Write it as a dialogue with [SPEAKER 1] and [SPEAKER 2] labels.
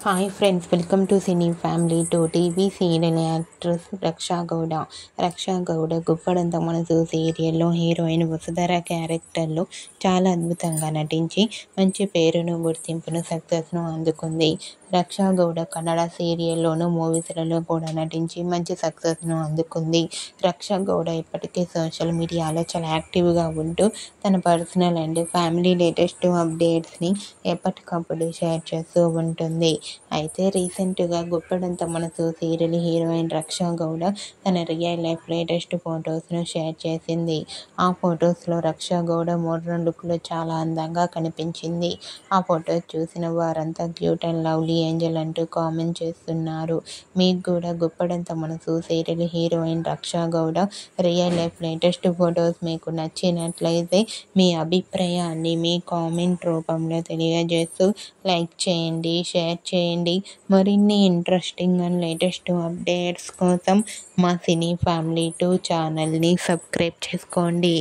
[SPEAKER 1] Hi friends, welcome to cine family. TV serial actress Raksha Gowda. Raksha Gowda Guppedantha Manasu సీరియల్లో heroine Vasudhara క్యారెక్టర్లో చాలా అద్భుతంగా నటించి మంచి పేరును, గుర్తింపును, సక్సెస్ను అందుకుంది. రక్షా గౌడ కన్నడ సీరియల్లోనూ, మూవీస్లలో కూడా నటించి మంచి సక్సెస్ను అందుకుంది. రక్షా గౌడ ఇప్పటికే సోషల్ మీడియాలో చాలా యాక్టివ్గా ఉంటూ తన పర్సనల్ అండ్ ఫ్యామిలీ లేటెస్ట్ అప్డేట్స్ని ఎప్పటికప్పుడు షేర్ చేస్తూ ఉంటుంది. అయితే రీసెంట్గా గుప్పడంత మనసు సీరియల్ హీరోయిన్ రక్షా గౌడ తన రియల్ లైఫ్ లేటెస్ట్ ఫొటోస్ను షేర్ చేసింది. ఆ ఫొటోస్లో రక్షా గౌడ మోడ్రన్ లుక్లో చాలా అందంగా కనిపించింది. ఆ ఫొటోస్ చూసిన వారంతా క్యూట్ అండ్ లవ్లీ ఏంజల్ అంటూ కామెంట్ చేస్తున్నారు. మీకు కూడా Guppedantha Manasu serial heroine Raksha Gowda real life latest photos మీకు నచ్చినట్లయితే మీ అభిప్రాయాన్ని మీ కామెంట్ రూపంలో తెలియజేస్తూ లైక్ చేయండి, షేర్ చేయండి. మరిన్ని ఇంట్రెస్టింగ్ అండ్ లేటెస్ట్ అప్డేట్స్ కోసం మా సినీ ఫ్యామిలీ 2 ఛానల్ని సబ్స్క్రైబ్ చేసుకోండి.